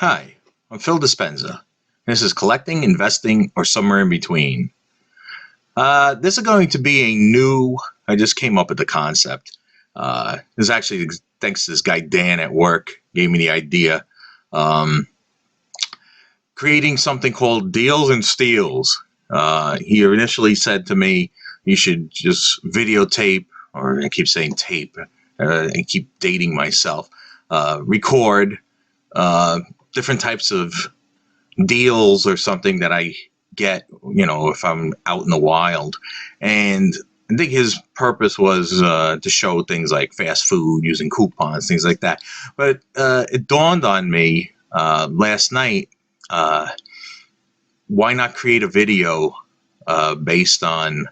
Hi, I'm Phil Dispenza. This is Collecting, Investing, or Somewhere in Between. This is going to be a new, I just came up with the concept. This is actually thanks to this guy Dan at work, gave me the idea. Um, Creating something called Deals and Steals. He initially said to me, you should just videotape, or I keep saying tape, and keep dating myself, record uh, different types of deals or something that I get, if I'm out in the wild. And I think his purpose was to show things like fast food using coupons, things like that. But it dawned on me last night, uh, why not create a video based on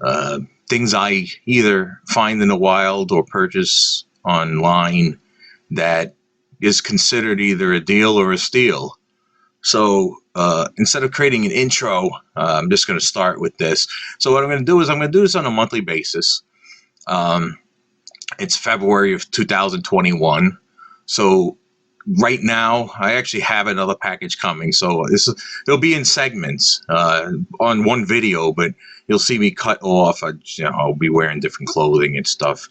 uh, things I either find in the wild or purchase online that is considered either a deal or a steal. So instead of creating an intro, I'm just going to start with this. So what I'm going to do is I'm going to do this on a monthly basis. Um, it's February of 2021. So right now, I actually have another package coming. So it'll be in segments on one video, but you'll see me cut off. I'll be wearing different clothing and stuff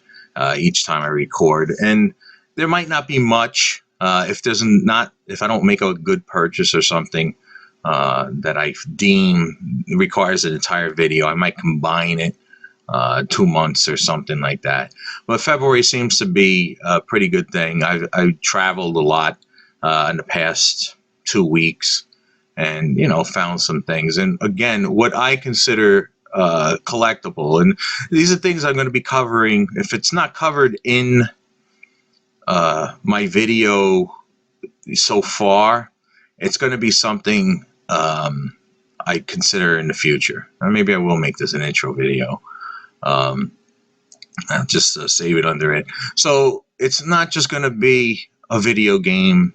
each time I record. And there might not be much. If I don't make a good purchase or something that I deem requires an entire video, I might combine it 2 months or something like that. But February seems to be a pretty good thing. I traveled a lot in the past 2 weeks, and found some things. And again, what I consider collectible, and these are things I'm going to be covering. If it's not covered in my video so far, it's going to be something I consider in the future. Or maybe I will make this an intro video. Just save it under it. So it's not just going to be a video game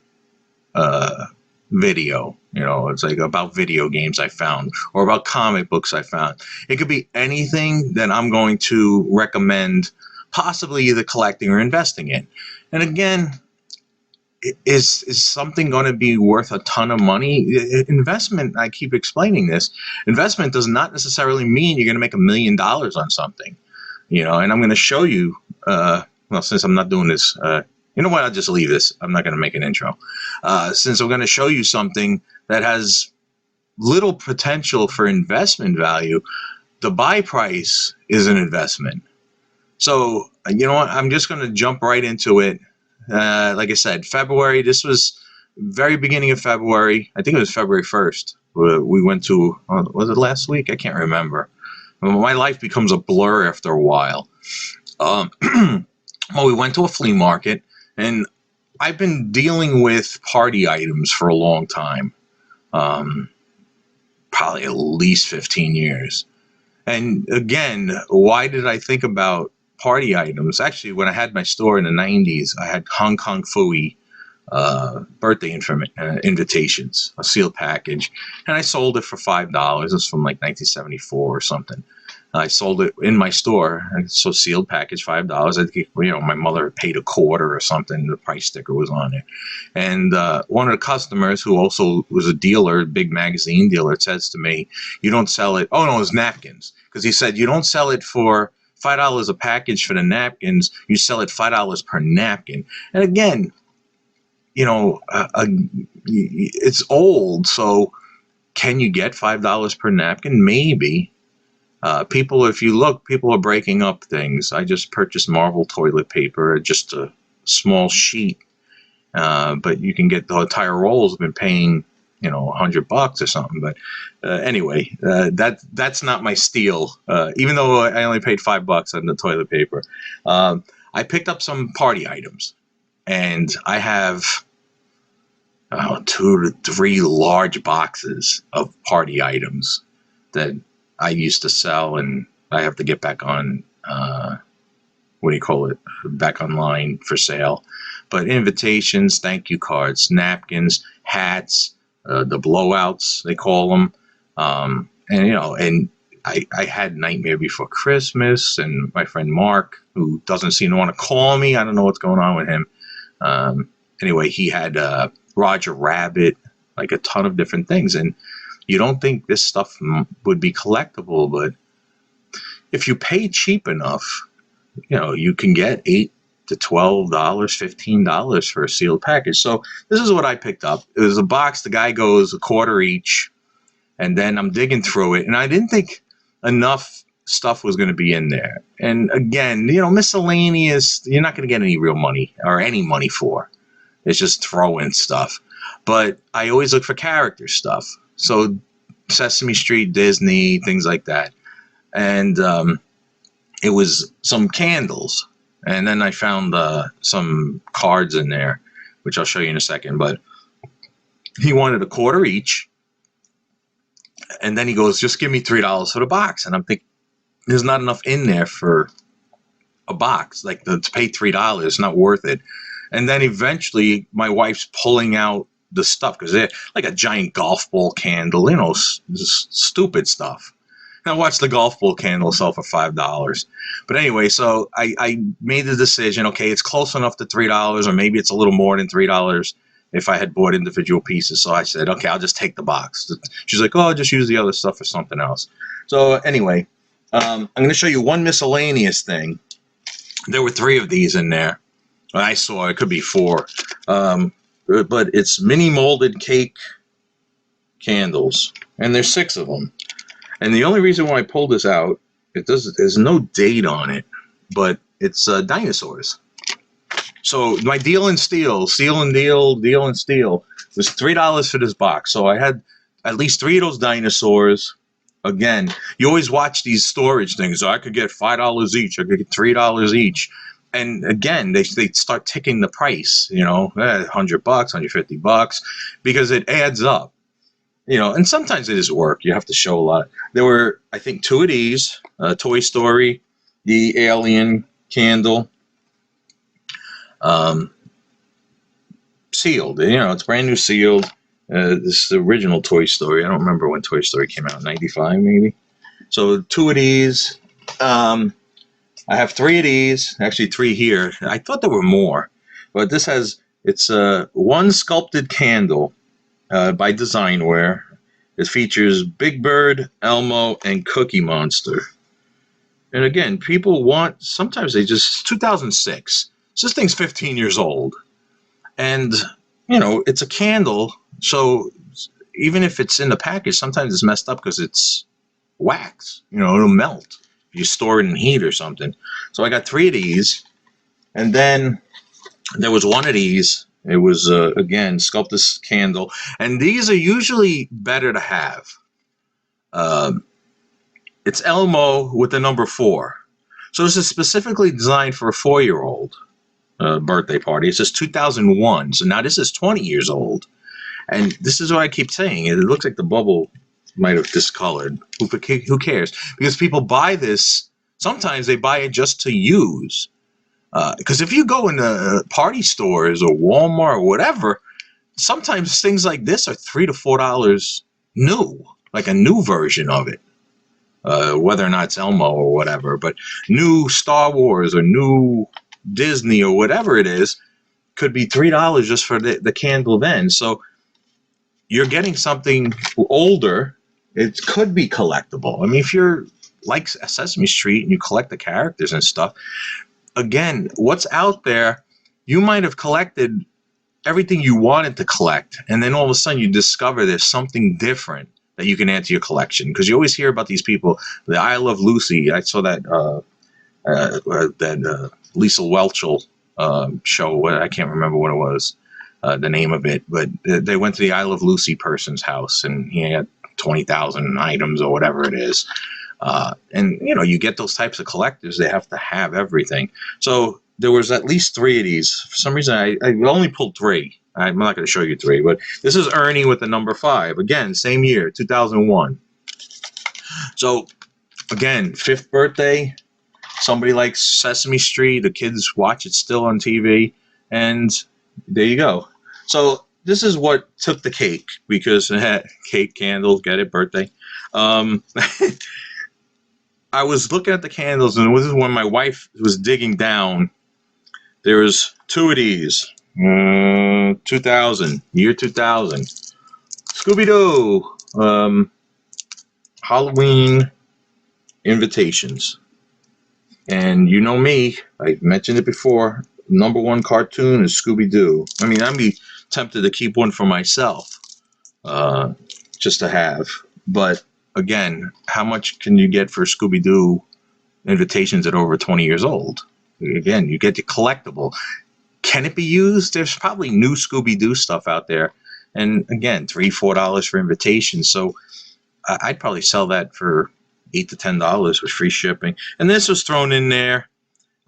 video. It's like about video games I found or about comic books I found. It could be anything that I'm going to recommend, possibly either collecting or investing in. And again, is something going to be worth a ton of money? Investment, I keep explaining this, investment does not necessarily mean you're going to make $1 million on something, and I'm going to show you, well, since I'm not doing this, you know what, I'll just leave this. I'm not going to make an intro. Since I'm going to show you something that has little potential for investment value, the buy price is an investment. So, you know what, I'm just going to jump right into it. Like I said, February, this was very beginning of February. I think it was February 1st. We went to, was it last week? I can't remember. My life becomes a blur after a while. Well, we went to a flea market, and I've been dealing with party items for a long time. Probably at least 15 years. And again, why did I think about party items? Actually, when I had my store in the 90s, I had Hong Kong Phooey birthday invitations, a sealed package, and I sold it for $5. It was from like 1974 or something. I sold it in my store, and so sealed package, $5. I think, my mother paid a quarter or something. The price sticker was on it. And one of the customers, who also was a dealer, big magazine dealer, says to me, "You don't sell it." Oh no, it was napkins, because he said, "You don't sell it for $5 a package for the napkins. You sell it $5 per napkin." And again, it's old, so can you get $5 per napkin? Maybe. If you look, people are breaking up things. I just purchased Marvel toilet paper, just a small sheet, but you can get the entire rolls. I've been paying, $100 or something. But anyway, that's not my steal. Even though I only paid $5 on the toilet paper, I picked up some party items, and I have 2 to 3 large boxes of party items that I used to sell, and I have to get back on, back online for sale. But invitations, thank you cards, napkins, hats, the blowouts, they call them. And I had Nightmare Before Christmas, and my friend Mark, who doesn't seem to want to call me. I don't know what's going on with him. Anyway, he had Roger Rabbit, like a ton of different things. And you don't think this stuff would be collectible, but if you pay cheap enough, you can get $8 to $12, $15 for a sealed package. So this is what I picked up. It was a box. The guy goes a quarter each, and then I'm digging through it, and I didn't think enough stuff was going to be in there. And again, miscellaneous, you're not going to get any real money or any money for. It's just throw-in stuff. But I always look for character stuff. So Sesame Street, Disney, things like that. And it was some candles. And then I found some cards in there, which I'll show you in a second. But he wanted a quarter each. And then he goes, just give me $3 for the box. And I'm thinking, there's not enough in there for a box. Like, to pay $3, not worth it. And then eventually my wife's pulling out the stuff because they're like a giant golf ball candle, stupid stuff. And I watched the golf ball candle sell for $5. But anyway, so I made the decision, okay, it's close enough to $3, or maybe it's a little more than $3 if I had bought individual pieces. So I said, okay, I'll just take the box. She's like, oh, just use the other stuff for something else. So anyway, I'm going to show you one miscellaneous thing. There were 3 of these in there. I saw it could be 4, but it's mini molded cake candles, and there's 6 of them. And the only reason why I pulled this out, there's no date on it, but it's dinosaurs. So my deal and steal was $3 for this box. So I had at least 3 of those dinosaurs. Again, you always watch these storage things. So I could get $5 each. I could get $3 each. And again, they start ticking the price, $100, $150, because it adds up, and sometimes it is work. You have to show a lot. There were, I think, 2 of these, Toy Story, the alien candle, sealed, it's brand new sealed. This is the original Toy Story. I don't remember when Toy Story came out, 95 maybe. So 2 of these, I have 3 of these, actually 3 here. I thought there were more, but it's one sculpted candle by Designware. It features Big Bird, Elmo, and Cookie Monster. And again, sometimes it's 2006. So this thing's 15 years old. And, it's a candle, so even if it's in the package, sometimes it's messed up because it's wax. It'll melt. You store it in heat or something. So I got 3 of these, and then there was 1 of these. It was again sculpted candle, and these are usually better to have. It's Elmo with the number 4, so this is specifically designed for a 4-year-old birthday party. It says 2001, so now this is 20 years old, and this is what I keep saying. It looks like the bubble might have discolored. Who cares? Because people buy this. Sometimes they buy it just to use. Because if you go into party stores or Walmart or whatever, sometimes things like this are $3 to $4 new, like a new version of it. Whether or not it's Elmo or whatever, but new Star Wars or new Disney or whatever it is could be $3 just for the candle then. So you're getting something older. It could be collectible. I mean, if you're like Sesame Street and you collect the characters and stuff, again, what's out there, you might have collected everything you wanted to collect, and then all of a sudden you discover there's something different that you can add to your collection. Because you always hear about these people, the I Love Lucy. I saw that Lisa Welchel show. I can't remember what it was, the name of it, but they went to the I Love Lucy person's house, and he had 20,000 items or whatever it is. And you get those types of collectors, they have to have everything. So there was at least 3 of these. For some reason, I only pulled 3. I'm not going to show you 3, but this is Ernie with the number 5. Again, same year, 2001. So again, 5th birthday. Somebody likes Sesame Street. The kids watch it still on TV. And there you go. So this is what took the cake, because cake, candles, get it, birthday. I was looking at the candles, and this is when my wife was digging down. There was 2 of these. Year 2000. Scooby-Doo. Halloween invitations. And you know me, I mentioned it before, number one cartoon is Scooby-Doo. I mean, I'd be tempted to keep one for myself, uh, just to have. But again, how much can you get for Scooby-Doo invitations at over 20 years old? Again, you get the collectible. Can it be used? There's probably new Scooby-Doo stuff out there. And again, $3-4 for invitations. So I'd probably sell that for $8 to $10 with free shipping. And this was thrown in there.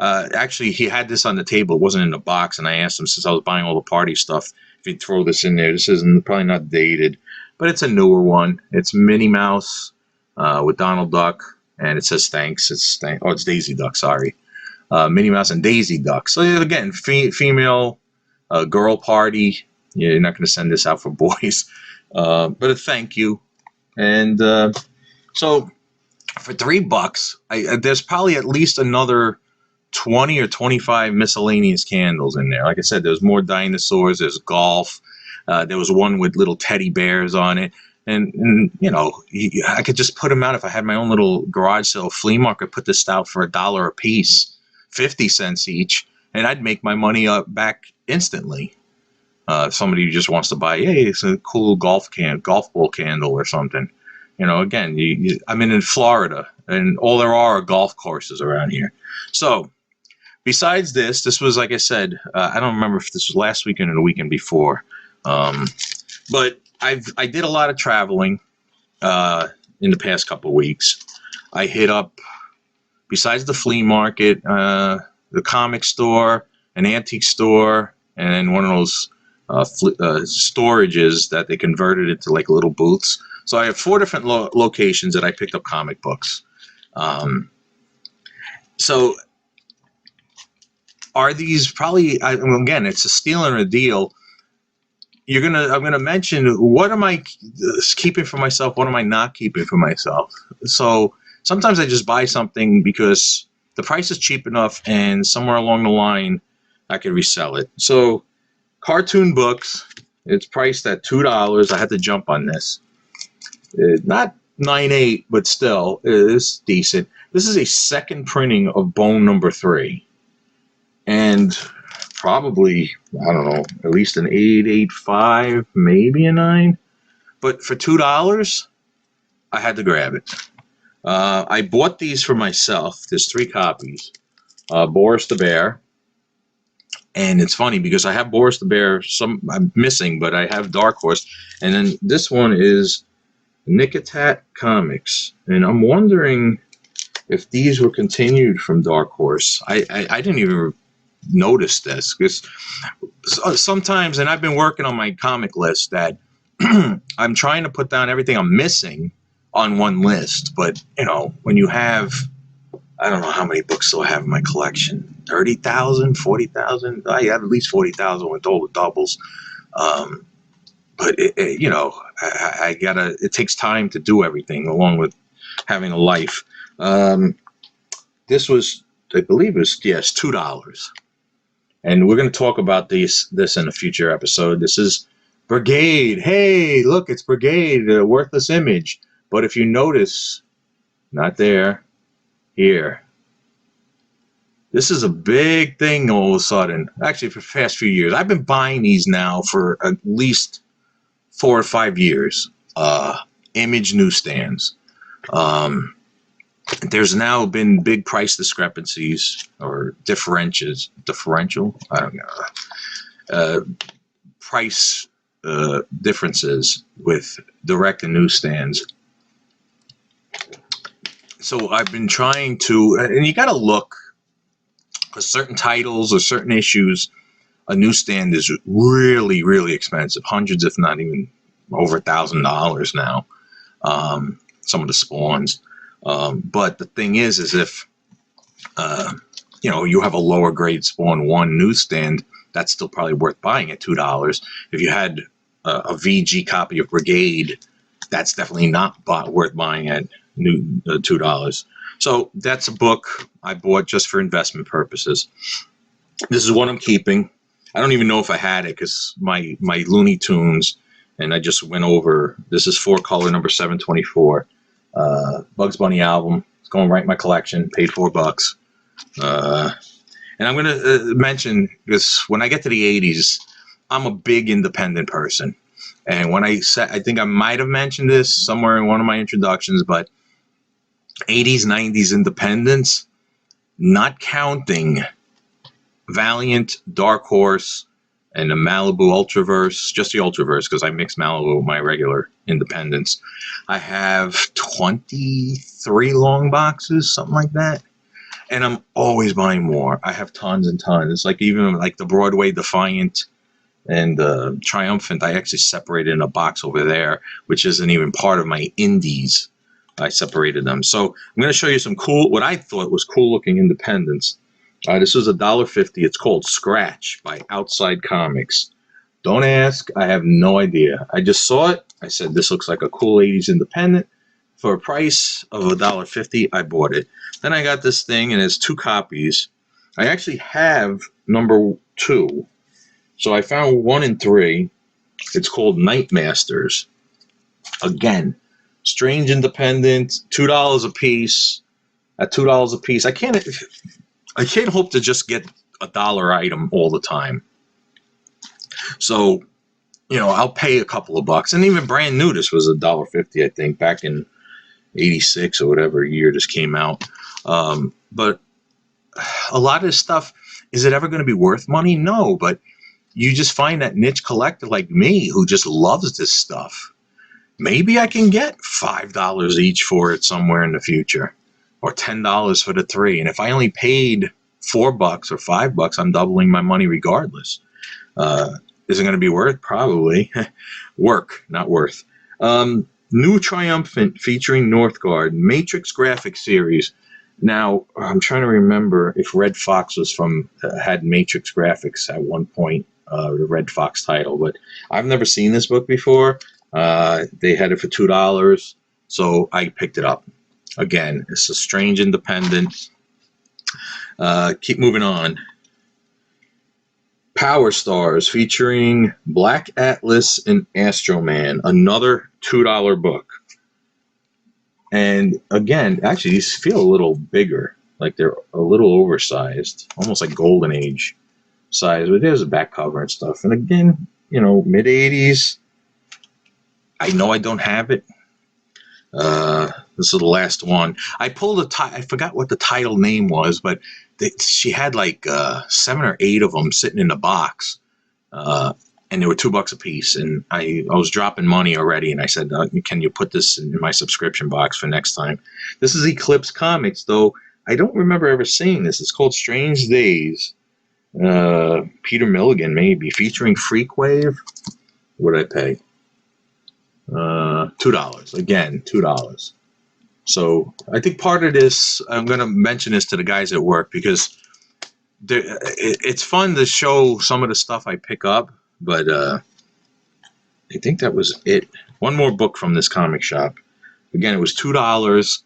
Actually, he had this on the table. It wasn't in the box. And I asked him, since I was buying all the party stuff, if he'd throw this in there. This isn't probably not dated, but it's a newer one. It's Minnie Mouse with Donald Duck. And it says thanks. It's Daisy Duck, sorry. Minnie Mouse and Daisy Duck. So again, female girl party. You're not going to send this out for boys, but a thank you. And so for $3, there's probably at least another 20 or 25 miscellaneous candles in there. Like I said, there's more dinosaurs. There's golf. There was one with little teddy bears on it. And you know, I could just put them out if I had my own little garage sale flea market. Put this out for $1 a piece, 50 cents each, and I'd make my money back instantly. Somebody who just wants to buy, hey, it's a cool golf ball candle or something. You know, again, I'm in Florida, and all there are golf courses around here. So besides this was, like I said, I don't remember if this was last weekend or the weekend before, but I did a lot of traveling in the past couple of weeks. I hit up, besides the flea market, the comic store, an antique store, and then one of those storages that they converted into like little booths. So I have 4 different locations that I picked up comic books. So are these probably, again, it's a steal and a deal. I'm gonna mention, what am I keeping for myself? What am I not keeping for myself? So sometimes I just buy something because the price is cheap enough, and somewhere along the line I can resell it. So cartoon books, it's priced at $2. I had to jump on this. Not 9.8, but still, it's decent. This is a second printing of Bone number 3. And probably, I don't know, at least an 8.85, maybe a 9. But for $2, I had to grab it. I bought these for myself. There's 3 copies. Boris the Bear. And it's funny because I have Boris the Bear, some I'm missing, but I have Dark Horse. And then this one is Nicketat Comics. And I'm wondering if these were continued from Dark Horse. I didn't even notice this, because sometimes, and I've been working on my comic list, that I'm trying to put down everything I'm missing on one list. But, you know, when you have, I don't know how many books do I have in my collection, 30,000, 40,000. I have at least 40,000 with all the doubles. But you know, I gotta. It takes time to do everything, along with having a life. This was, I believe, yes, $2, and we're going to talk about this in a future episode. This is Brigade. Hey, look, it's Brigade, a worthless image. But if you notice, not there, here. This is a big thing all of a sudden. Actually, for the past few years, I've been buying these now for at least 4 or 5 years. Image newsstands. There's now been big price discrepancies or differential. I don't know. Price differences with direct and newsstands. So I've been trying to, and you got to look. For certain titles or certain issues, a newsstand is really, really expensive. Hundreds, if not even over $1,000 now. Some of the spawns. But the thing is if you know, you have a lower grade Spawn 1 newsstand, that's still probably worth buying at $2. If you had a VG copy of Brigade, that's definitely not worth buying at $2. So that's a book I bought just for investment purposes. This is what I'm keeping. I don't even know if I had it because my Looney Tunes, and I just went over. This is 4-color number 724. Bugs Bunny album. It's going right in my collection. Paid $4. And I'm going to mention this when I get to the 80s, I'm a big independent person. And when I said, I think I might have mentioned this somewhere in one of my introductions, but 80s, 90s independence, not counting Valiant, Dark Horse, and the Malibu Ultraverse, just the Ultraverse because I mix Malibu with my regular independence. I have 23 long boxes, something like that. And I'm always buying more. I have tons and tons. It's like even like the Broadway Defiant and the Triumphant, I actually separated in a box over there, which isn't even part of my indies. I separated them. So I'm going to show you some cool, what I thought was cool looking independents. This was $1.50. It's called Scratch by Outside Comics. Don't ask. I have no idea. I just saw it. I said, this looks like a cool 80s independent. For a price of $1.50, I bought it. Then I got this thing, and it's 2 copies. I actually have number 2. So I found 1 and 3. It's called Nightmasters. Again, strange independent, $2 a piece. At $2 a piece, I can't hope to just get a dollar item all the time. So, I'll pay a couple of bucks. And even brand new, this was $1.50, I think, back in 86 or whatever year this came out. But a lot of this stuff, is it ever going to be worth money? No, but you just find that niche collector like me who just loves this stuff. Maybe I can get $5 each for it somewhere in the future, or $10 for the 3. And if I only paid $4 or $5, I'm doubling my money regardless. Is it going to be worth? Probably. Work, not worth. New Triumphant featuring Northgard, Matrix graphic series. Now, I'm trying to remember if Red Fox was had Matrix graphics at one point, the Red Fox title, but I've never seen this book before. They had it for $2, so I picked it up. Again, it's a strange independent. Keep moving on. Power Stars featuring Black Atlas and Astro Man, another $2 book. And again, actually, these feel a little bigger, like they're a little oversized, almost like Golden Age size. But there's a back cover and stuff. And again, mid 80s. I know I don't have it. This is the last one. I pulled I forgot what the title name was, but she had like 7 or 8 of them sitting in a box. And they were $2 a piece. And I was dropping money already. And I said, can you put this in my subscription box for next time? This is Eclipse Comics, though. I don't remember ever seeing this. It's called Strange Days. Peter Milligan, maybe, featuring Freakwave. What did I pay? $2. Again, $2. So I think part of this, I'm going to mention this to the guys at work because it's fun to show some of the stuff I pick up, but I think that was it. One more book from this comic shop. Again, it was $2.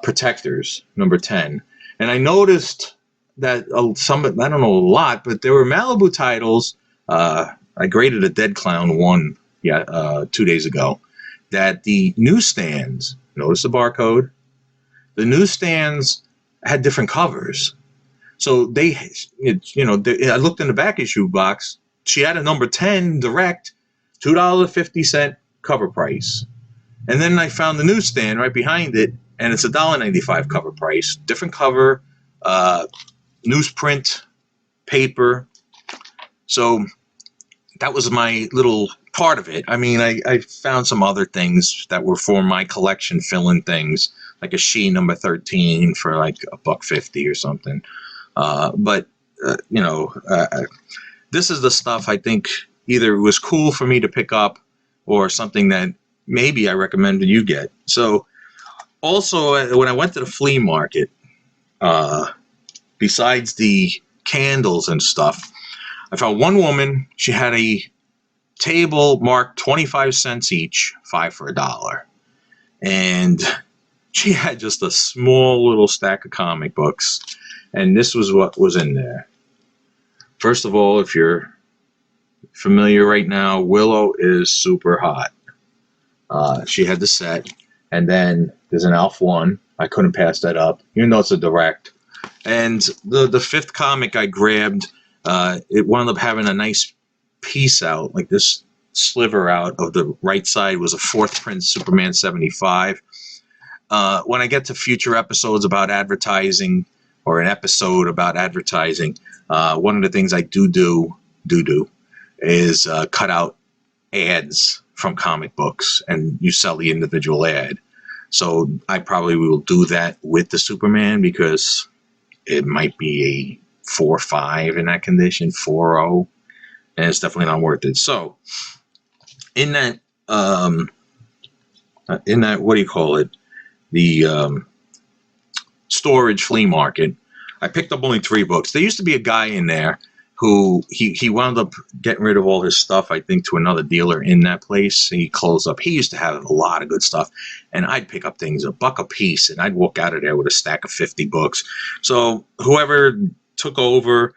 Protectors, number 10. And I noticed that I don't know a lot, but there were Malibu titles. I graded a Dead Clown 1 2 days ago, that the newsstands, notice the barcode, the newsstands had different covers. So I looked in the back issue box. She had a number 10 direct, $2.50 cover price. And then I found the newsstand right behind it, and it's $1.95 cover price. Different cover, newsprint, paper. So that was my little part of it. I mean, I found some other things that were for my collection fill-in things, like a She number 13 for like $1.50 or something. This is the stuff I think either it was cool for me to pick up or something that maybe I recommended you get. So also, when I went to the flea market, besides the candles and stuff, I found one woman. She had a table marked 25 cents each, 5 for $1. And she had just a small little stack of comic books. And this was what was in there. First of all, if you're familiar right now, Willow is super hot. She had the set, and then there's an Alpha One. I couldn't pass that up, even though it's a direct. And the fifth comic I grabbed, it wound up having a nice piece out, like this sliver out of the right side was a fourth print Superman 75. When I get to future episodes about advertising, or an episode about advertising, one of the things I do is cut out ads from comic books, and you sell the individual ad. So I probably will do that with the Superman, because it might be a 4.5 in that condition, 4.0, and it's definitely not worth it. So in that what do you call it? The storage flea market, I picked up only 3 books. There used to be a guy in there who he wound up getting rid of all his stuff, I think, to another dealer in that place. He closed up. He used to have a lot of good stuff, and I'd pick up things $1 a piece, and I'd walk out of there with a stack of 50 books. So whoever took over,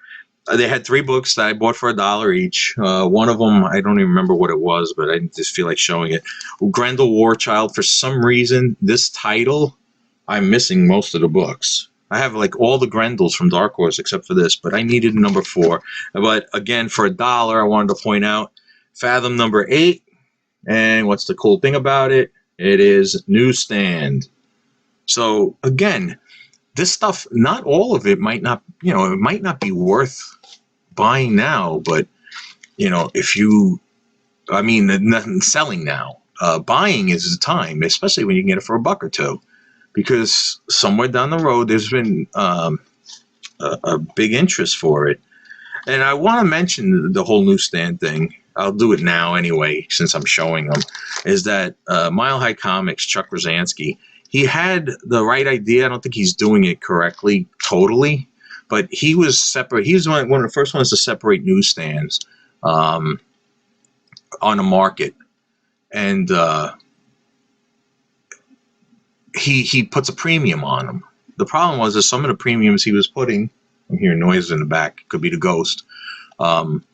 they had 3 books that I bought for $1 each. One of them, I don't even remember what it was, but I just feel like showing it. Grendel Warchild. For some reason, this title, I'm missing most of the books. I have like all the Grendels from Dark Horse except for this, but I needed number 4. But again, for $1, I wanted to point out Fathom number 8. And what's the cool thing about it? It is newsstand. So again, this stuff, not all of it might not, it might not be worth buying now, but if you, nothing selling now. Buying is the time, especially when you can get it for $1 or $2. Because somewhere down the road, there's been a big interest for it. And I want to mention the whole newsstand thing. I'll do it now anyway, since I'm showing them. Is that Mile High Comics, Chuck Rosansky, he had the right idea. I don't think he's doing it correctly, totally. But he was separate. He was one of the first ones to separate newsstands on the market. And he puts a premium on them. The problem was that some of the premiums he was putting, I'm hearing noises in the back, could be the ghost. Some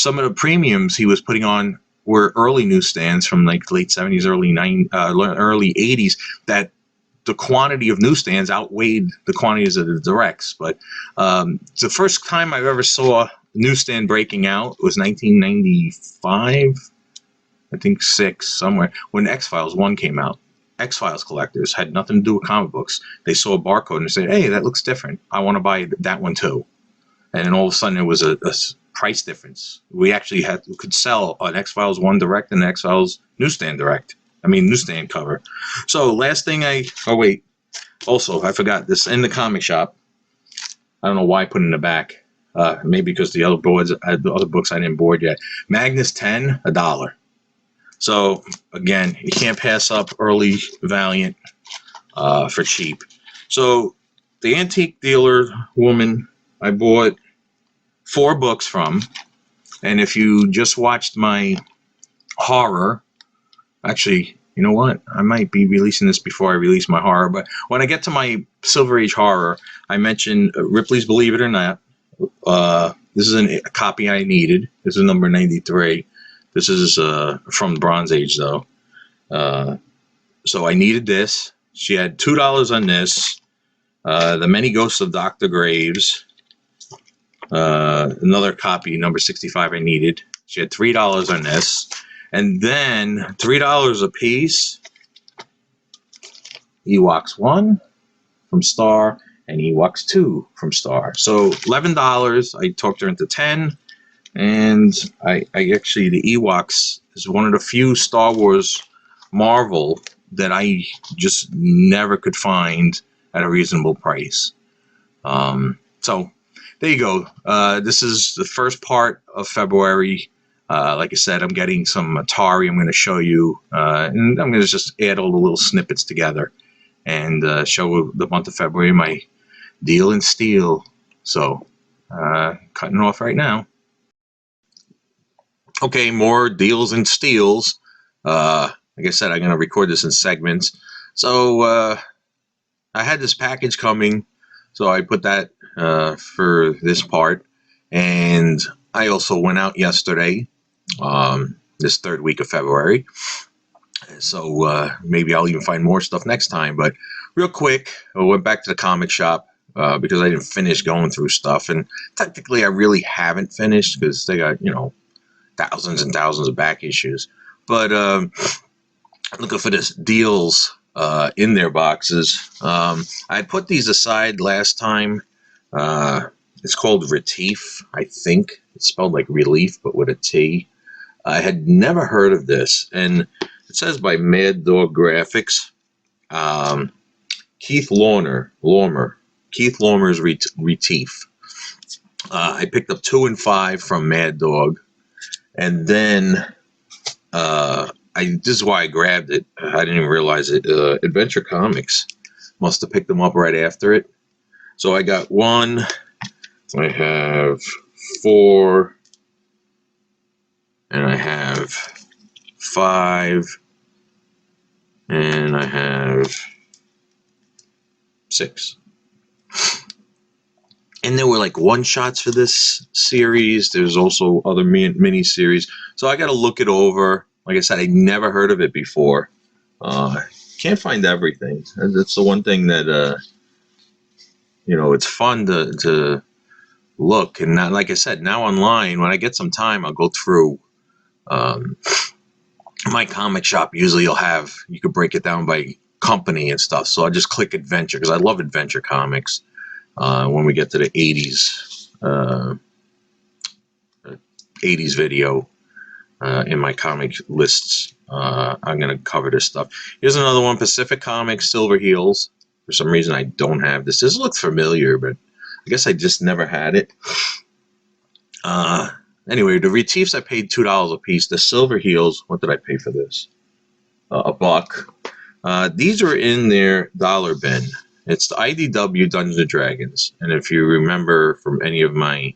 of the premiums he was putting on were early newsstands from like late 70s, early 80s, that the quantity of newsstands outweighed the quantities of the directs. But the first time I ever saw newsstand breaking out was 1995, I think 6, somewhere, when X-Files 1 came out. X-Files collectors had nothing to do with comic books. They saw a barcode and said, hey, that looks different. I want to buy that one too. And then all of a sudden, it was a price difference. We actually could sell an X-Files 1 direct and an X-Files newsstand newsstand cover. So last thing also, I forgot this in the comic shop. I don't know why I put it in the back. Maybe because the other books I didn't board yet. Magnus 10, $1. So again, you can't pass up early Valiant for cheap. So the antique dealer woman I bought 4 books from, and if you just watched my horror, actually, you know what? I might be releasing this before I release my horror, but when I get to my Silver Age horror, I mentioned Ripley's Believe It or Not. This is a copy I needed. This is number 93. This is from the Bronze Age, though. So I needed this. She had $2 on this. The Many Ghosts of Dr. Graves. Another copy, number 65, I needed. She had $3 on this. And then $3 a piece. Ewoks 1 from Star and Ewoks 2 from Star. So $11. I talked her into 10. And I actually, the Ewoks is one of the few Star Wars Marvel that I just never could find at a reasonable price. So there you go. This is the first part of February. Like I said, I'm getting some Atari I'm going to show you. And I'm going to just add all the little snippets together and show the month of February my deal in steel. So cutting off right now. Okay, more deals and steals. Like I said, I'm going to record this in segments. So I had this package coming, so I put that for this part. And I also went out yesterday, this third week of February. So maybe I'll even find more stuff next time. But real quick, I went back to the comic shop because I didn't finish going through stuff. And technically, I really haven't finished because they got, thousands and thousands of back issues. But looking for this deals in their boxes. I put these aside last time. It's called Retief, I think. It's spelled like relief, but with a T. I had never heard of this, and it says by Mad Dog Graphics. Keith Lormer. Keith Lormer's Retief. I picked up 2 and 5 from Mad Dog, and then this is why I grabbed it. I didn't even realize it. Adventure Comics must have picked them up right after it. So I got 1. I have 4, and I have 5, and I have 6. And there were like one-shots for this series. There's also other mini-series. So I got to look it over. Like I said, I never heard of it before. Can't find everything. That's the one thing that, it's fun to look. And not, like I said, now online, when I get some time, I'll go through my comic shop. Usually you could break it down by company and stuff. So I just click adventure because I love adventure comics. When we get to the 80s video in my comic lists, I'm going to cover this stuff. Here's another one, Pacific Comics, Silver Heels. For some reason, I don't have this. This looks familiar, but I guess I just never had it. Anyway, the Retiefs, I paid $2 a piece. The Silver Heels, what did I pay for this? $1. These are in their dollar bin. It's the IDW Dungeons & Dragons. And if you remember from any of my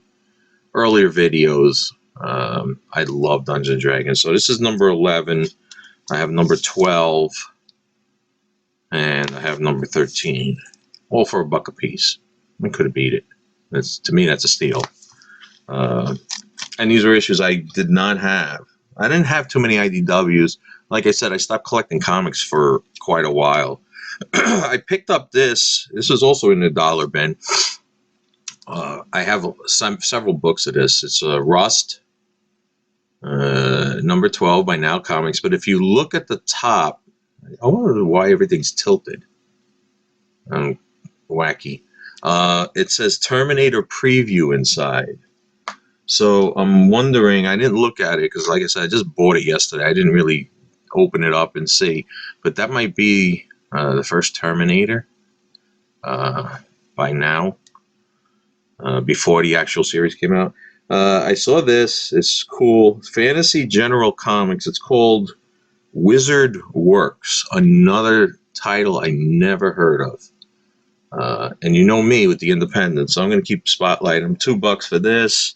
earlier videos, I love Dungeons & Dragons. So this is number 11. I have number 12. And I have number 13. All for $1 a piece. I could have beat it. To me, that's a steal. And these are issues I did not have. I didn't have too many IDWs. Like I said, I stopped collecting comics for quite a while. I picked up this. This is also in the dollar bin. I have several books of this. It's Rust, number 12 by Now Comics. But if you look at the top, I wonder why everything's tilted. Wacky. It says Terminator Preview inside. So I'm wondering, I didn't look at it because, like I said, I just bought it yesterday. I didn't really open it up and see. But that might be the first Terminator by now, before the actual series came out. I saw this. It's cool. Fantasy General Comics. It's called Wizard Works. Another title I never heard of. And you know me with the independents, so I'm going to keep spotlighting them. $2 for this.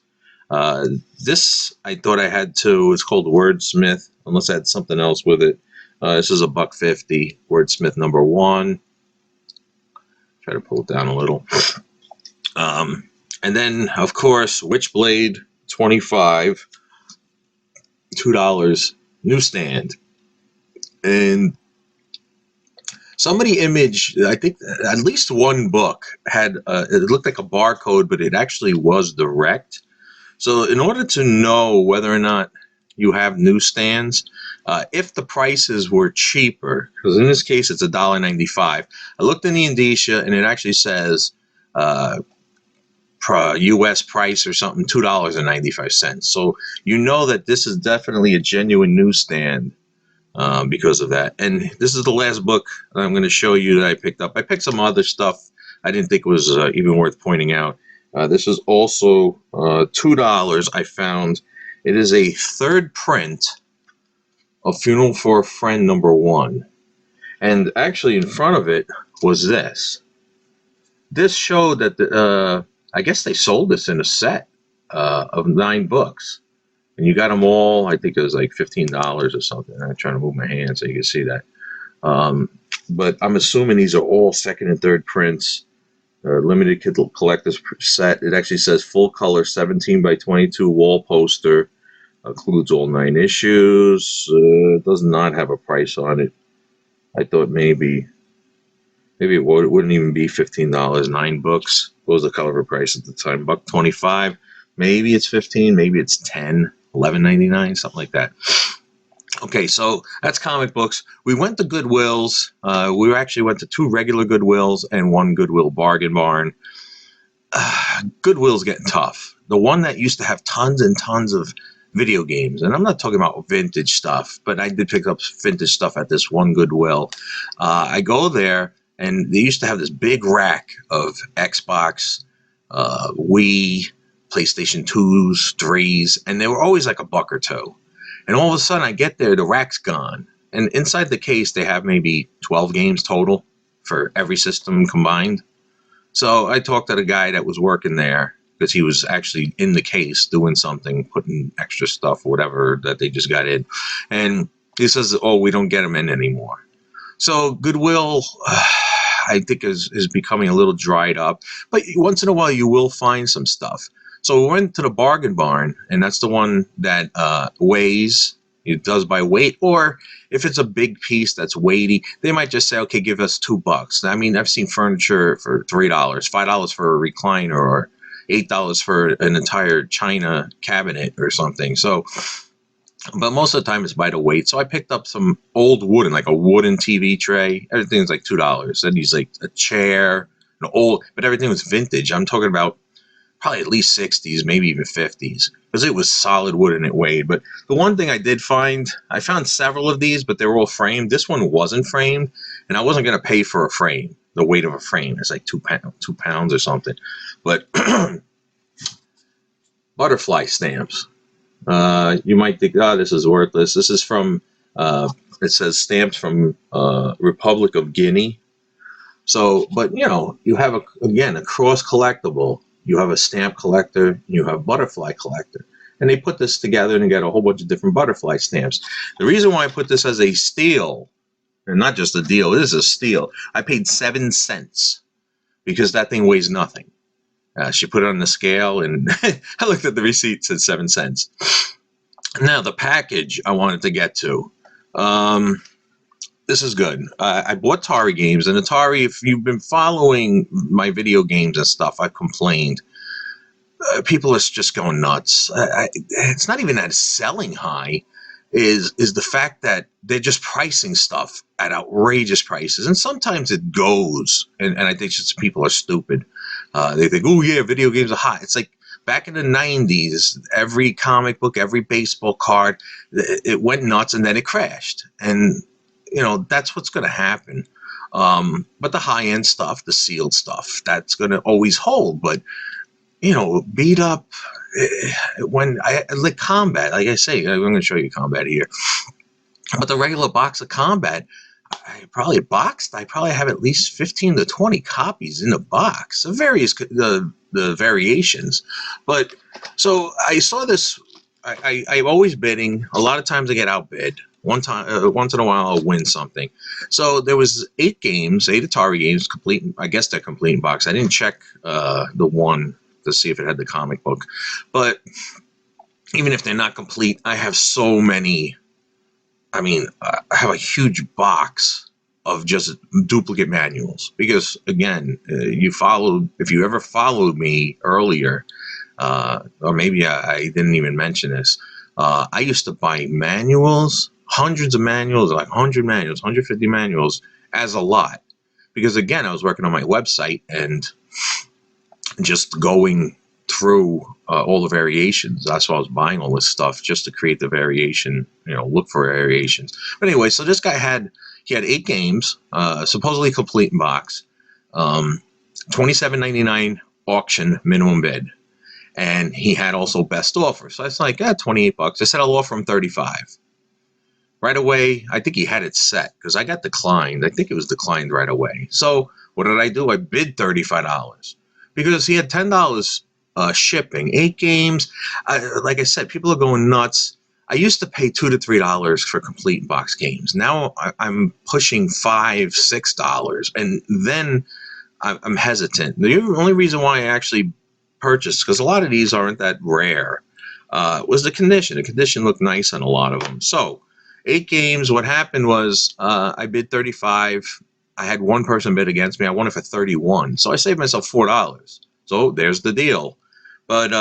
This I thought I had too. It's called Wordsmith, unless I had something else with it. This is $1.50. Wordsmith number 1. Try to pull it down a little. And then, of course, Witchblade 25, $2 newsstand. And somebody imaged, I think at least one book had, it looked like a barcode, but it actually was direct. So in order to know whether or not you have newsstands, if the prices were cheaper, because in this case it's $1.95, I looked in the indicia and it actually says U.S. price or something, $2.95. So you know that this is definitely a genuine newsstand because of that. And this is the last book that I'm going to show you that I picked up. I picked some other stuff I didn't think was even worth pointing out. This is also $2. I found it is a third print of Funeral for a Friend number 1. And actually in front of it was this. This showed that I guess they sold this in a set of 9 books. And you got them all, I think it was like $15 or something. I'm trying to move my hand so you can see that. But I'm assuming these are all second and third prints. limited collector's set. It actually says full color 17 by 22 wall poster. Includes all 9 issues. Does not have a price on it. I thought maybe it wouldn't even be $15. 9 books. What was the cover price at the time? $1.25. Maybe it's 15. Maybe it's 10. $11.99. Something like that. Okay, so that's comic books. We went to Goodwill's. We actually went to 2 regular Goodwills and 1 Goodwill bargain barn. Goodwill's getting tough. The one that used to have tons and tons of video games, and I'm not talking about vintage stuff, but I did pick up vintage stuff at this one Goodwill. I go there, and they used to have this big rack of Xbox, Wii, PlayStation 2s, 3s, and they were always like $1 or $2. And all of a sudden, I get there, the rack's gone. And inside the case, they have maybe 12 games total for every system combined. So I talked to the guy that was working there, because he was actually in the case doing something, putting extra stuff or whatever that they just got in. And he says, oh, we don't get them in anymore. So Goodwill, I think, is becoming a little dried up. But once in a while, you will find some stuff. So we went to the bargain barn, and that's the one that weighs. It does by weight, or if it's a big piece that's weighty, they might just say, okay, give us $2. I mean, I've seen furniture for $3, $5 for a recliner, or $8 for an entire china cabinet or something. So, but most of the time it's by the weight. So I picked up some old wooden, like a wooden TV tray. Everything's like $2. Then he's like a chair, an old, but everything was vintage. I'm talking about probably at least 60s, maybe even 50s, because it was solid wood and it weighed. But the one thing I did find, I found several of these, but they were all framed. This one wasn't framed, and I wasn't going to pay for a frame. The weight of a frame is like 2 pounds or something. But butterfly stamps. You might think, oh, this is worthless. This is from, it says stamps from Republic of Guinea. So, but you have a cross collectible. You have a stamp collector, you have a butterfly collector. And they put this together and get a whole bunch of different butterfly stamps. The reason why I put this as a steal, and not just a deal, it is a steal. I paid 7 cents because that thing weighs nothing. She put it on the scale, and I looked at the receipt, it said 7 cents. Now, the package I wanted to get to. This is good. I bought Atari games, and Atari, if you've been following my video games and stuff, I've complained. People are just going nuts. It's not even that it's selling high, is the fact that they're just pricing stuff at outrageous prices. And sometimes it goes, and I think just people are stupid. They think, oh, yeah, video games are hot. It's like back in the 90s, every comic book, every baseball card, it went nuts, and then it crashed. And that's what's going to happen. But the high-end stuff, the sealed stuff, that's going to always hold. But, beat up, when I like Combat, like I say, I'm going to show you Combat here. But the regular box of Combat, I probably have at least 15 to 20 copies in the box of various, the variations. But, so I saw this, I'm always bidding. A lot of times I get outbid. Once in a while, I'll win something. So there was 8 Atari games, complete. I guess they're complete in box. I didn't check the one to see if it had the comic book. But even if they're not complete, I have so many. I mean, I have a huge box of just duplicate manuals. Because, again, if you ever followed me earlier, or maybe I didn't even mention this, I used to buy manuals, hundreds of manuals, like 100 manuals, 150 manuals as a lot. Because, again, I was working on my website and just going through all the variations. That's why I was buying all this stuff, just to create the variation, look for variations. But anyway, so this guy had 8 games, supposedly complete in box, $27.99 auction minimum bid. And he had also best offer. So it's like, $28. I said I'll offer him $35. Right away, I think he had it set because I got declined. I think it was declined right away. So what did I do? I bid $35 because he had $10 shipping. 8 games. Like I said, people are going nuts. I used to pay $2 to $3 for complete box games. Now I'm pushing $5, $6, and then I'm hesitant. The only reason why I actually purchased, because a lot of these aren't that rare, was the condition. The condition looked nice on a lot of them. So 8 games. What happened was I bid 35. I had one person bid against me. I won it for 31. So I saved myself $4. So there's the deal. But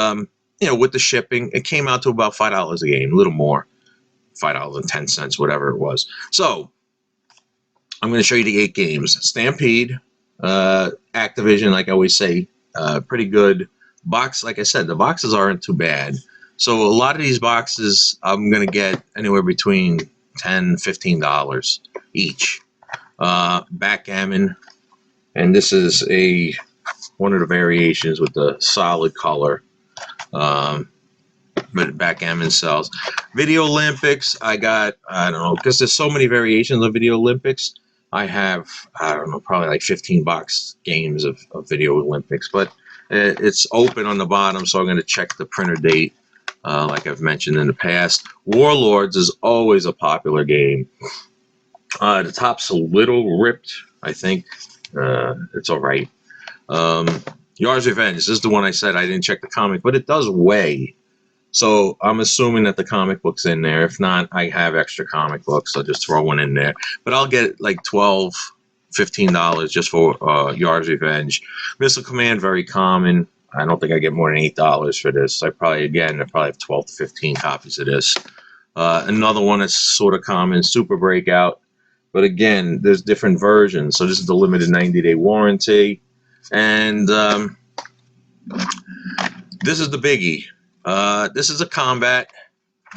with the shipping, it came out to about $5 a game, a little more, $5.10, whatever it was. So I'm going to show you the 8 games. Stampede, Activision, like I always say, pretty good. Box, like I said, the boxes aren't too bad. So a lot of these boxes, I'm going to get anywhere between $10, $15 each. Backgammon, and this is one of the variations with the solid color. But Backgammon sells. Video Olympics, I don't know, because there's so many variations of Video Olympics. I have, I don't know, probably like 15 box games of Video Olympics, but it's open on the bottom, so I'm going to check the printer date, like I've mentioned in the past. Warlords is always a popular game. The top's a little ripped, I think. It's all right. Yar's Revenge, this is the one I said I didn't check the comic, but it does weigh. So I'm assuming that the comic book's in there. If not, I have extra comic books. I'll just throw one in there. But I'll get like $12, $15 just for Yar's Revenge. Missile Command, very common. I don't think I get more than $8 for this. I probably have 12 to 15 copies of this. Another one that's sort of common, Super Breakout. But again, there's different versions. So this is the limited 90-day warranty. And this is the biggie. This is a combat,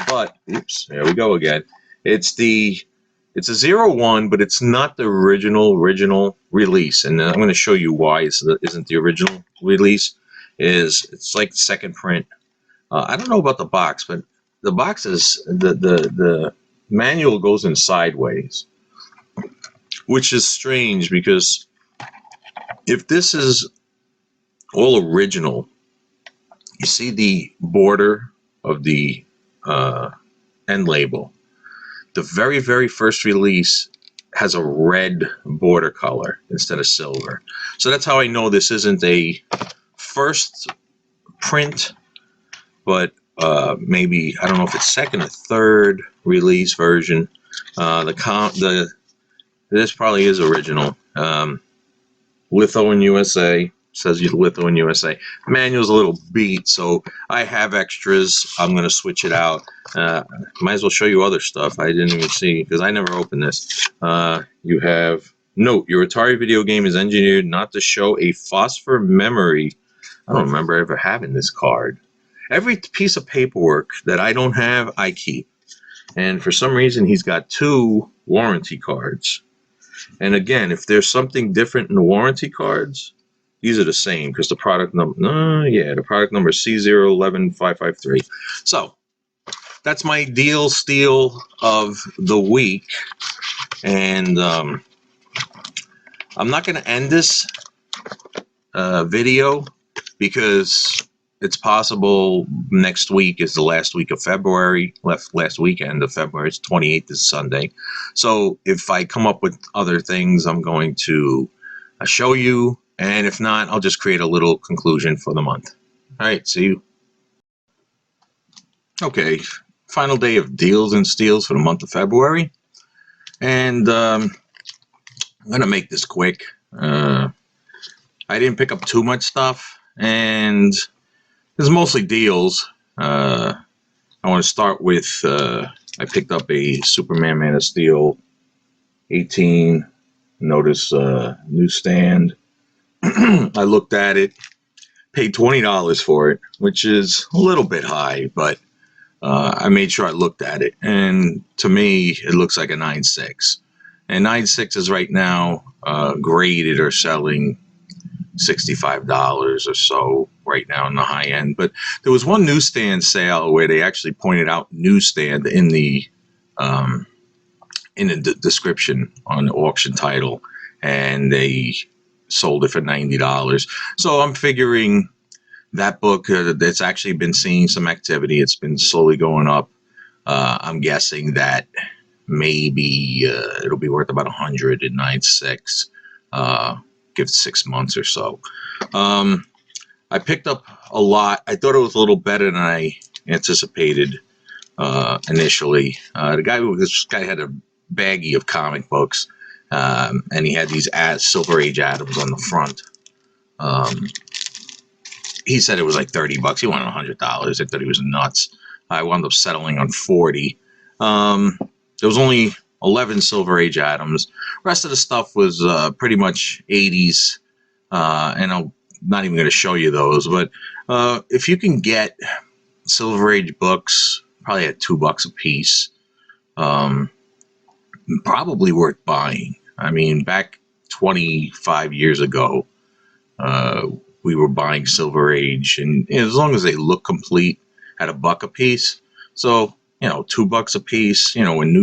but oops, there we go again. It's a 0-1, but it's not the original release, and I'm going to show you why it isn't the original release. It's like the second print. I don't know about the box, but the box is the manual goes in sideways, which is strange because if this is all original. You see the border of the end label. The very, very first release has a red border color instead of silver. So that's how I know this isn't a first print, but maybe, I don't know if it's second or third release version. This probably is original. Litho in USA. Says Litho in USA. Manual's a little beat, so I have extras. I'm going to switch it out. Might as well show you other stuff I didn't even see because I never opened this. You have, note, your Atari video game is engineered not to show a phosphor memory. I don't remember ever having this card. Every piece of paperwork that I don't have, I keep. And for some reason, he's got 2 warranty cards. And again, if there's something different in the warranty cards, these are the same because the product number, the product number is C011553. So that's my deal steal of the week. And I'm not going to end this video because it's possible next week is the last week of February, last weekend of February. It's 28th is Sunday. So if I come up with other things, I'm going to show you. And if not, I'll just create a little conclusion for the month. All right, see you. Okay, final day of deals and steals for the month of February. And I'm going to make this quick. I didn't pick up too much stuff, and it's mostly deals. I want to start with, I picked up a Superman Man of Steel 18. Notice newsstand. I looked at it, paid $20 for it, which is a little bit high, but I made sure I looked at it. And to me, it looks like a 9.6. And 9.6s right now graded or selling $65 or so right now in the high end. But there was one newsstand sale where they actually pointed out newsstand in the description on the auction title, and they sold it for $90. So I'm figuring that book that's actually been seeing some activity. It's been slowly going up. I'm guessing that maybe it'll be worth about 100 at 9.6. give it 6 months or so. I picked up a lot. I thought it was a little better than I anticipated initially. This guy had a baggie of comic books, and he had these Silver Age Adams on the front. He said it was like $30. He wanted $100. I thought he was nuts. I wound up settling on 40. There was only 11 Silver Age Adams. Rest of the stuff was pretty much 80s, and I'm not even going to show you those. But if you can get Silver Age books, probably at $2 a piece, probably worth buying. I mean, back 25 years ago, we were buying Silver Age, and as long as they look complete, at $1 a piece. So, $2 a piece, when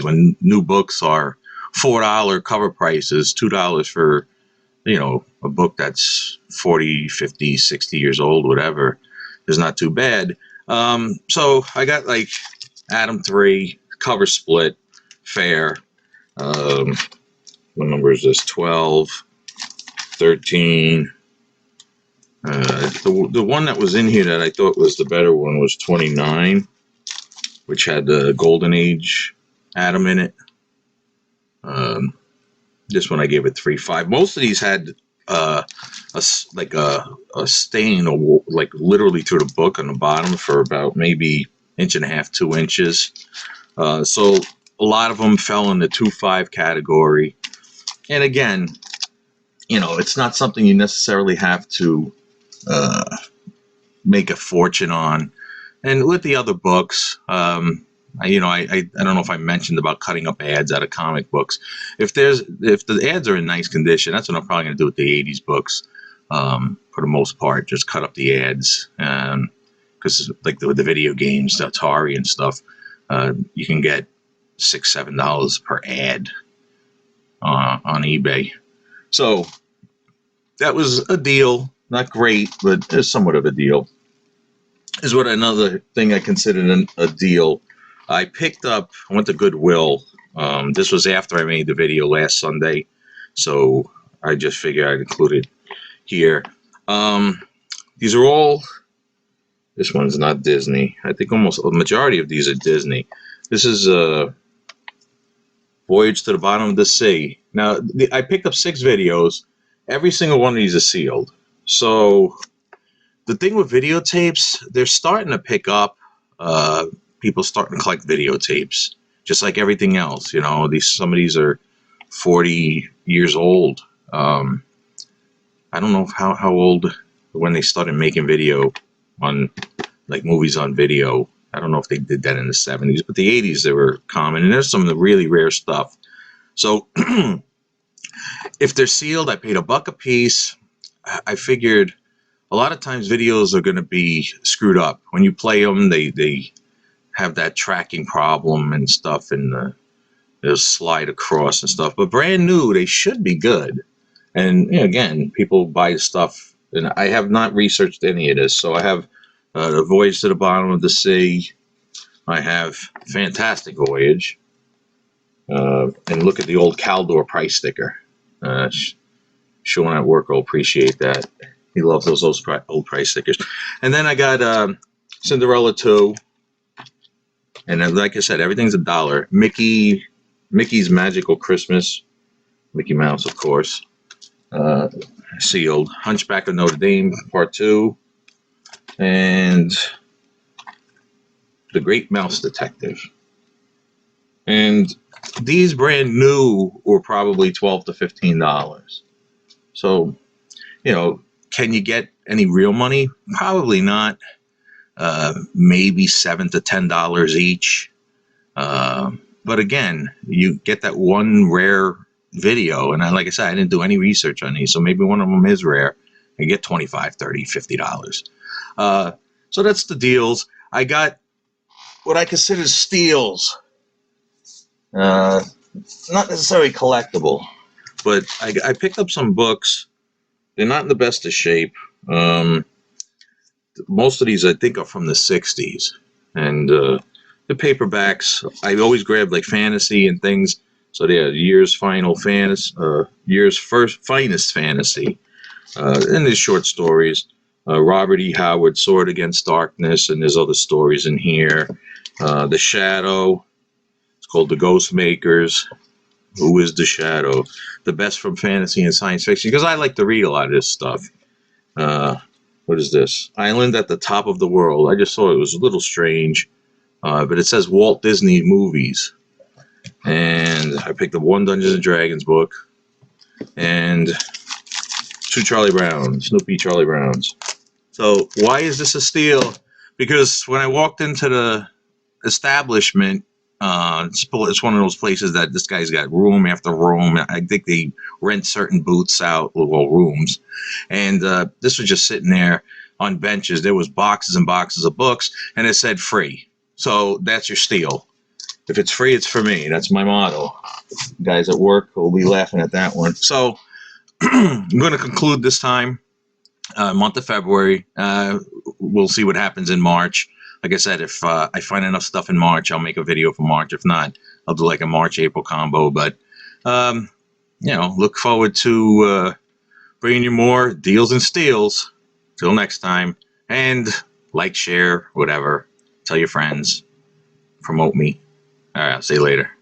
when new books are $4 cover prices, $2 for, a book that's 40, 50, 60 years old, whatever, is not too bad. So I got like Adam 3, cover split, fair. What number is this? 12, 13. The one that was in here that I thought was the better one was 29, which had the Golden Age Adam in it. This one I gave it 3.5. Most of these had a stain, like literally through the book on the bottom for about maybe 1.5 to 2 inches. So a lot of them fell in the 2.5 category. And again, it's not something you necessarily have to make a fortune on. And with the other books, I don't know if I mentioned about cutting up ads out of comic books. If the ads are in nice condition, that's what I'm probably going to do with the 80s books. For the most part, just cut up the ads. Because like with the video games, the Atari and stuff, you can get $6-7 per ad on eBay. So that was a deal. Not great, but it's somewhat of a deal. Is what another thing I considered a deal. I went to Goodwill. This was after I made the video last Sunday, so I just figured I'd include it here. These are all, this one's not Disney. I think almost a majority of these are Disney. This is Voyage to the Bottom of the Sea. Now, I picked up 6 videos. Every single one of these is sealed. So the thing with videotapes, they're starting to pick up. People starting to collect videotapes, just like everything else. Some of these are 40 years old. I don't know how old when they started making video on like movies on video. I don't know if they did that in the 70s, but the 80s they were common, and there's some of the really rare stuff. So if they're sealed, I paid $1 a piece. I figured a lot of times videos are going to be screwed up. When you play them, they have that tracking problem and stuff, and they'll slide across and stuff. But brand new, they should be good. And again, people buy stuff, and I have not researched any of this. So I have The Voyage to the Bottom of the Sea. I have Fantastic Voyage. And look at the old Caldor price sticker. Sean at work will appreciate that. He loves those old price stickers. And then I got Cinderella 2. And then, like I said, everything's $1. Mickey's Magical Christmas. Mickey Mouse, of course. Sealed. Hunchback of Notre Dame, Part 2. And The Great Mouse Detective. And these brand new were probably $12 to $15. So, can you get any real money? Probably not. Maybe $7 to $10 each. But again, you get that one rare video, and like I said, I didn't do any research on these, so maybe one of them is rare. You get $25, $30, $50. So that's the deals. I got what I consider steals. Not necessarily collectible, but I picked up some books. They're not in the best of shape. Most of these I think are from the 60s, and the paperbacks I always grab like fantasy and things. So yeah, year's first finest fantasy. In his short stories, Robert E. Howard, Sword Against Darkness, and there's other stories in here. The Shadow. It's called The Ghost Makers. Who is the Shadow? The best from fantasy and science fiction, because I like to read a lot of this stuff. What is this? Island at the Top of the World. I just saw it was a little strange, but it says Walt Disney Movies. And I picked up one Dungeons and Dragons book and two Snoopy Charlie Browns. So why is this a steal? Because when I walked into the establishment, it's one of those places that this guy's got room after room. I think they rent certain booths out, well, rooms, and this was just sitting there on benches. There was boxes and boxes of books, and it said free. So that's your steal. If it's free, it's for me. That's my motto. Guys at work will be laughing at that one. So I'm going to conclude this time, month of February. We'll see what happens in March. Like I said, if I find enough stuff in March, I'll make a video for March. If not, I'll do like a March-April combo. But, look forward to bringing you more deals and steals. Till next time. And like, share, whatever. Tell your friends. Promote me. All right, I'll see you later.